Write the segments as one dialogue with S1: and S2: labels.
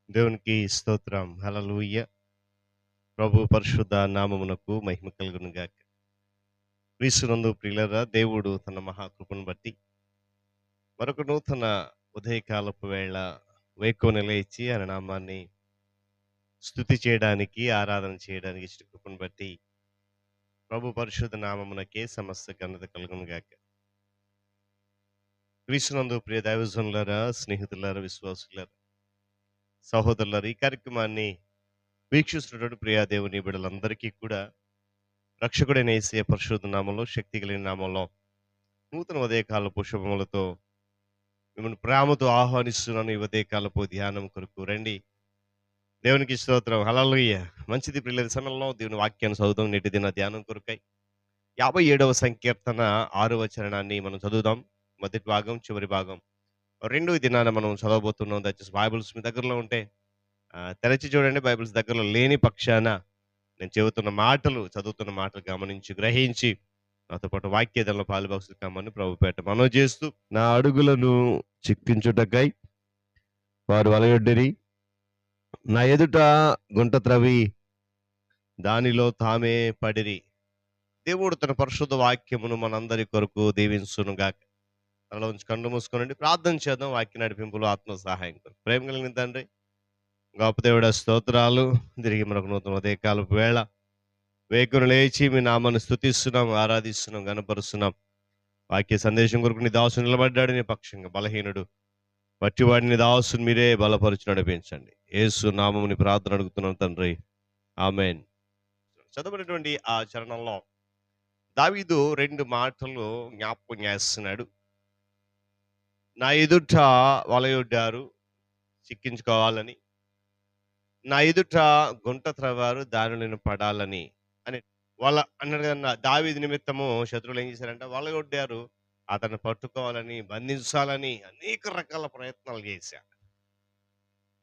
S1: దేవునికి స్తోత్రం. హల్లెలూయా. ప్రభు పరిశుద్ధ నామమునకు మహిమ కలుగును గాక. క్రీస్తునందు ప్రియులారా, దేవుడు తన మహాకృపను బట్టి మరొక నూతన ఉదయకాలపు వేళ వేకువన లేచి ఆయన నామాన్ని స్తుతి చేయడానికి, ఆరాధన చేయడానికి ఇచ్చిన కృపను బట్టి ప్రభు పరిశుద్ధ నామమునకే సమస్త ఘనత కలుగును గాక. క్రీస్తునందు ప్రియ దైవజనులారా, స్నేహితులారా, విశ్వాసులారా, సహోదరులారా, ఈ కార్యక్రమాన్ని వీక్షిస్తున్నటువంటి ప్రియా దేవుని బిడ్డలందరికీ కూడా రక్షకుడైన యేసయ్య పరిశుద్ధ నామంలో, శక్తి కలిగిన నామంలో నూతన ఉదయకాలపు శుభములతో మిమ్మల్ని ప్రేమతో ఆహ్వానిస్తున్నాను. ఈ ఉదయకాలపు ధ్యానం కొరకు రండి. దేవునికి స్తోత్రం. హల్లెలూయా. మంచిది ప్రియుల సమయంలో దేవుని వాక్యాన్ని చదువుదాం. నేటి దిన ధ్యానం కొరకై 57వ సంకీర్తన 6వ చరణాన్ని మనం చదువుదాం. మొదటి భాగం, చివరి భాగం రెండవ దినాన మనం చదవబోతున్నాం. దయచేసి బైబిల్స్ మీ దగ్గరలో ఉంటే తెరచి చూడండి. బైబిల్స్ దగ్గరలో లేని పక్షాన నేను చెబుతున్న మాటలు, చదువుతున్న మాటలు గమనించి, గ్రహించి నాతో పాటు వాక్యదంలో పాలుభాగస్తులు కమ్మని ప్రభుపేట మనవి చేస్తూ, నా అడుగులను చిక్కించుటకై వారు వలయొడ్డిరి, నా ఎదుట గుంట త్రవి దానిలో తామే పడిరి. దేవుడు తన పరిశుద్ధ వాక్యమును మనందరి కొరకు దీవించునుగాక. అలా ఉంచి కళ్ళు మూసుకోనండి, ప్రార్థన చేద్దాం. వాక్య నడిపింపులు, ఆత్మ సహాయం కొరకు. ప్రేమ కలిగిన తండ్రి, గొప్ప దేవుడా, స్తోత్రాలు. తిరిగి మనకు నూతన ఉదయకాలపు వేళ వేకున లేచి మీ నామాన్ని స్తుతిస్తున్నాం, ఆరాధిస్తున్నాం, గణపరుస్తున్నాం. వాక్య సందేశం కొరకు నీ దాసు నిలబడ్డాడు. నీ పక్షంగా బలహీనుడు పట్టివాడిని దాసుని మీరే బలపరుచు నడిపించండి. యేసు నామముని ప్రార్థన అడుగుతున్నాం తండ్రి, ఆమేన్. చదవనటువంటి ఆ చరణంలో దావీదు రెండు మాటలు జ్ఞాపకం చేస్తున్నాడు. నా ఎదుట వలయొడ్డారు చిక్కించుకోవాలని, నా ఎదుట గుంట త్రవ్వారు దానిలో నేను పడాలని అని. వాళ్ళ అన్నాడు కదా, దావీదు నిమిత్తము శత్రువులు ఏం చేశారంటే వలయొడ్డారు, అతన్ని పట్టుకోవాలని, బంధించాలని అనేక రకాల ప్రయత్నాలు చేశారు.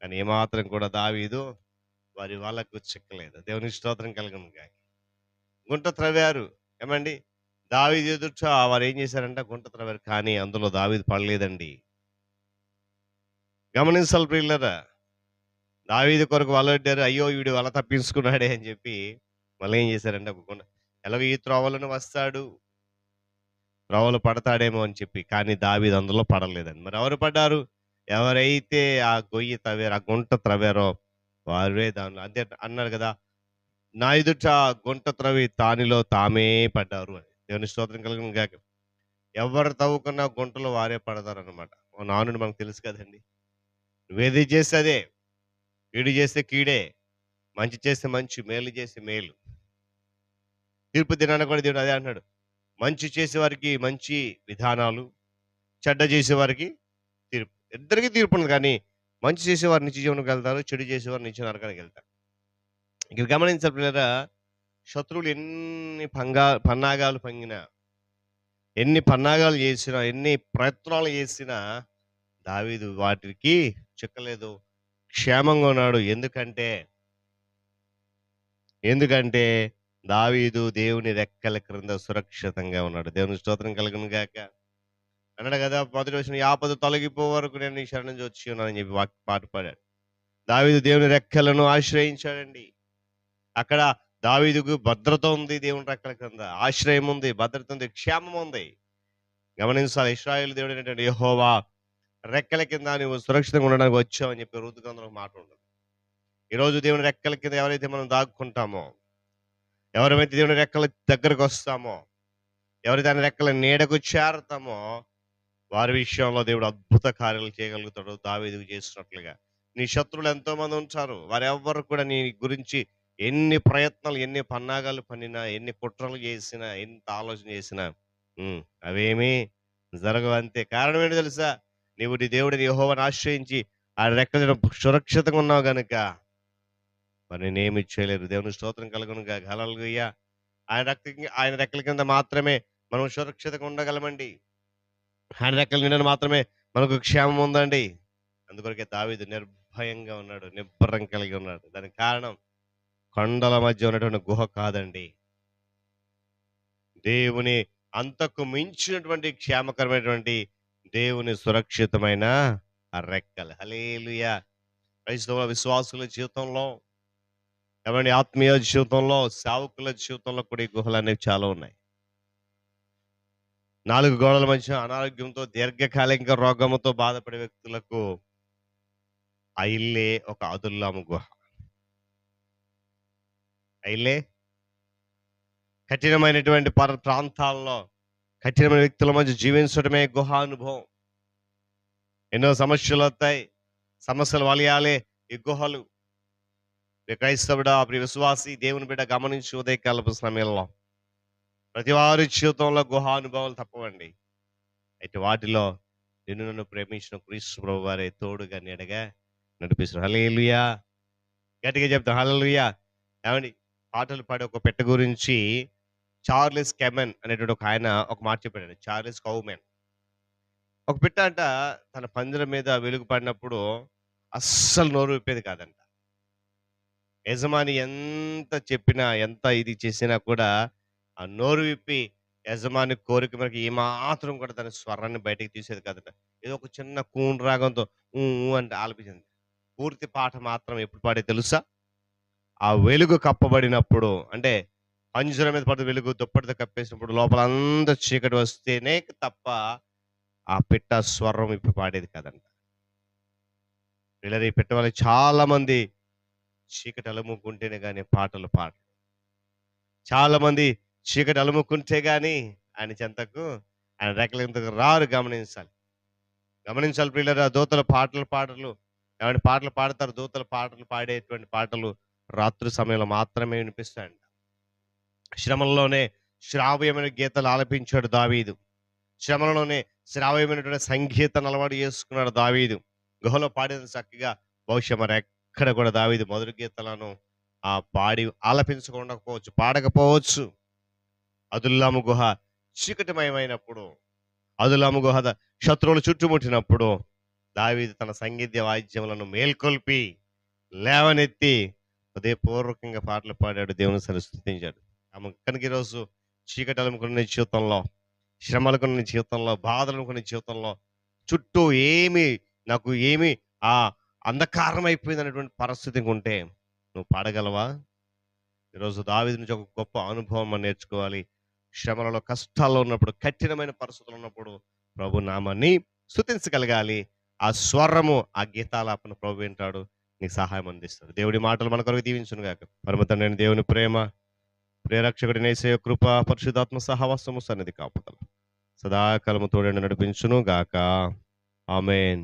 S1: కానీ ఏమాత్రం కూడా దావీదు వారి వాళ్ళకు చిక్కలేదు. దేవుని స్తోత్రం కలుగును గాక. గుంట త్రవ్వారు. ఏమండి, దావీదు ఎదుట వారు ఏం చేశారంటే గుంట త్రవ్వారు, కానీ అందులో దావీదు పడలేదండి. గమనించాలి ప్రియులారా. దావీదు కొరకు వలొడ్డారు. అయ్యో వీడు వల తప్పించుకున్నాడే అని చెప్పి మళ్ళీ ఏం చేశారంటే ఒక గుంట, ఎలాగో ఈ త్రోవలను వస్తాడు, త్రోవలు పడతాడేమో అని చెప్పి, కానీ దావీదు అందులో పడలేదండి. మరి ఎవరు పడ్డారు? ఎవరైతే ఆ గొయ్యి తవ్వారో, ఆ గుంట త్రవ్వారో వారే దానిలో. అంతే అన్నాడు కదా, నా ఎదుట గుంట త్రవి దానిలో తామే పడ్డారు అని. దేవుని స్తోత్రం కలుగును గాక. ఎవరు తవ్వుకున్న గుంటలో వారే పడతారనమాట. నానుడు మనకు తెలుసు కదండి. నువ్వేది చేస్తే అదే, కీడు చేస్తే కీడే, మంచి చేస్తే మంచి, మేలు చేస్తే మేలు. తీర్పు దినాన కూడా దేవుడు అదే అంటున్నాడు. మంచి చేసేవారికి మంచి విధానాలు, చెడ్డ చేసేవారికి తీర్పు. ఇద్దరికి తీర్పు ఉంది, కానీ మంచి చేసేవారు నిత్య జీవనంకి వెళ్తారు, చెడు చేసేవారు నిత్య నరకానికి వెళ్తారు. ఇక్కడ గమనించాలి పిల్లరా, శత్రువులు ఎన్ని పన్నాగాలు పంగినా, ఎన్ని పన్నాగాలు చేసినా, ఎన్ని ప్రయత్నాలు చేసినా దావీదు వాటికి చిక్కలేదు. క్షేమంగా ఉన్నాడు. ఎందుకంటే దావీదు దేవుని రెక్కల క్రింద సురక్షితంగా ఉన్నాడు. దేవుని స్తోత్రం కలుగును గాక. అన్నాడు కదా, మొదటి వచ్చిన ఆపద తొలగిపో వరకు నేను నీ శరణం వచ్చి ఉన్నానని చెప్పి పాట పాడాడు. దావీదు దేవుని రెక్కలను ఆశ్రయించాడండి. అక్కడ దావీదుకు భద్రత ఉంది. దేవుని రెక్కల క్రింద ఆశ్రయం ఉంది, భద్రత ఉంది, క్షేమం ఉంది. గమనించాలి. ఇశ్రాయేలు దేవుడు ఏంటంటే యెహోవా రెక్కల కింద నువ్వు సురక్షితంగా ఉండడానికి వచ్చావు అని చెప్పి ఋతు గ్రంథంలో మాట ఉండదు. ఈరోజు దేవుని రెక్కల కింద ఎవరైతే మనం దాక్కుంటామో, ఎవరైతే దేవుని రెక్కల దగ్గరకు వస్తామో, ఎవరైతే ఆయన రెక్కల నీడకు చేరతామో, వారి విషయంలో దేవుడు అద్భుత కార్యాలు చేయగలుగుతాడు. దావీదుకు చేసినట్లుగా. నీ శత్రువులు ఎంతో మంది ఉంటారు. వారెవ్వరు కూడా నీ గురించి ఎన్ని ప్రయత్నాలు, ఎన్ని పన్నాగాలు పన్నినా, ఎన్ని కుట్రలు చేసినా, ఎంత ఆలోచన చేసినా అవేమీ జరగవంతే. కారణం ఏంటి తెలుసా? నీవు నీ దేవుడిని యెహోవాను ఆశ్రయించి ఆయన రెక్కల సురక్షితంగా ఉన్నావు గనుక మరి నేనేమి చేయలేరు. దేవుని స్తోత్రం కలుగును గాక. హల్లెలూయా. ఆయన రెక్కల కింద మాత్రమే మనం సురక్షితంగా ఉండగలమండి. ఆయన రెక్కల నిండా మాత్రమే మనకు క్షేమం ఉందండి. అందుకొరకే దావీదు నిర్భయంగా ఉన్నాడు, నిబ్బరం కలిగి ఉన్నాడు. దానికి కారణం కొండల మధ్య ఉన్నటువంటి గుహ కాదండి, దేవుని అంతకు మించినటువంటి క్షేమకరమైనటువంటి దేవుని సురక్షితమైన ఆ రెక్కలు. హల్లెలూయా. క్రైస్తవ విశ్వాసుల జీవితంలో, ఏమండి ఆత్మీయ జీవితంలో, సేవకుల జీవితంలో కూడా ఈ గుహలనేవి చాలా ఉన్నాయి. 4 గోడల మధ్య అనారోగ్యంతో, దీర్ఘకాలిక రోగముతో బాధపడే వ్యక్తులకు ఆ ఇల్లే ఒక అదుల్లాము గుహ. ఆ ఇల్లే కఠినమైనటువంటి ప్రాంతాల్లో కఠినమైన వ్యక్తుల మధ్య జీవించడమే గుహానుభవం. ఎన్నో సమస్యలొత్తాయి. సమస్యలు వలయాలే ఈ గుహలు. ప్రియ క్రైస్తవుడా, ప్రియ విశ్వాసి, దేవుని బిడ్డ గమనించి ఉదయకాలపు సమయంలో ప్రతి వారి జీవితంలో గుహానుభవాలు తప్పవండి. అయితే వాటిలో నిన్ను నన్ను ప్రేమించిన క్రీస్తు ప్రభువారే తోడుగా నీడగా నడిపిస్తున్నారు. హల్లెలూయా! గట్టిగా చెప్తాం హల్లెలూయా! ఏమండి పాటలు పాడే ఒక పెట్టె గురించి చార్లెస్ కెమెన్ అనేటువంటి ఒక ఆయన ఒక మాట చెప్పాడండి. చార్లెస్ కౌమెన్. ఒక పిట్ట అంట తన పంజరం మీద వెలుగు పడినప్పుడు అస్సలు నోరు విప్పేది కాదంట. యజమాని ఎంత చెప్పినా, ఎంత ఇది చేసినా కూడా ఆ నోరు విప్పి యజమాని కోరిక మేరకు ఏమాత్రం కూడా తన స్వరాన్ని బయటకి తీసేది కాదట. ఏదో ఒక చిన్న కూని రాగంతో ఊ ఊ అంటే ఆలపించింది. పూర్తి పాట మాత్రం ఎప్పుడు పాడేది తెలుసా? ఆ వెలుగు కప్పబడినప్పుడు, అంటే పంజరం మీద పడిన వెలుగు దుప్పటితో కప్పేసినప్పుడు లోపలంతా చీకటి వస్తేనే తప్ప ఆ పిట్ట స్వరం విప్పి పాడేది కాదంట. పిల్లలు ఈ పిట్ట వల్ల చాలా మంది చీకటి అలుముకుంటేనే గాని పాటలు పాడరు. చాలా మంది చీకటి అలుముకుంటే గాని ఆయన చెంతకు, ఆయన రెక్కల కిందకు రారు. గమనించాలి. గమనించాలి ప్రియులారా. దూతల పాటలు ఏమంటే పాటలు పాడతారు. దూతల పాటలు పాడేటువంటి పాటలు రాత్రి సమయంలో మాత్రమే వినిపిస్తాయంట. శ్రమలలోనే శ్రావ్యమైన గీతాలు ఆలపించాడు దావీదు. శ్రమలలోనే శ్రావ్యమైనటువంటి సంగీతాన్ని అలవాటు చేసుకున్నాడు దావీదు. గుహలో పాడేది చక్కగా బహుశా మరి ఎక్కడ కూడా దావీదు మొదటి గీతాలను పాడి ఆలపించకుండకపోవచ్చు, పాడకపోవచ్చు. అదుల్లాము గుహ చీకటిమయమైనప్పుడు, అదుల్లాము గుహ శత్రువులు చుట్టుముట్టినప్పుడు దావీదు తన సంగీత వాయిద్యములను మేల్కొల్పి లేవనెత్తి హృదయపూర్వకంగా పాటలు పాడాడు. దేవుని స్తుతించాడు. కనుక ఈరోజు చీకటి అలుముకున్న నీ జీవితంలో, శ్రమలకు నీ జీవితంలో, బాధలకు నీ జీవితంలో, చుట్టూ నాకు ఏమి ఆ అంధకారం అయిపోయింది అనేటువంటి పరిస్థితి ఉంటే నువ్వు పాడగలవా? ఈరోజు దావీదు నుంచి ఒక గొప్ప అనుభవం మనం నేర్చుకోవాలి. శ్రమలలో, కష్టాల్లో ఉన్నప్పుడు, కఠినమైన పరిస్థితులు ఉన్నప్పుడు ప్రభు నామాన్ని స్తుతించగలగాలి. ఆ స్వరము, ఆ గీతాలాపన ప్రభు వింటాడు, నీకు సహాయం అందిస్తాడు. దేవుడి మాటలు మన కొరకు దీవించును గాక. పరమ తండ్రి దేవుని ప్రేమ, ప్రియరక్షకుడి యేసయ్య కృప, పరిశుద్ధాత్మ సహవాసము, సన్నిధి కాపుదల సదాకాలము తోడేండి నడిపించును గాక. ఆమేన్.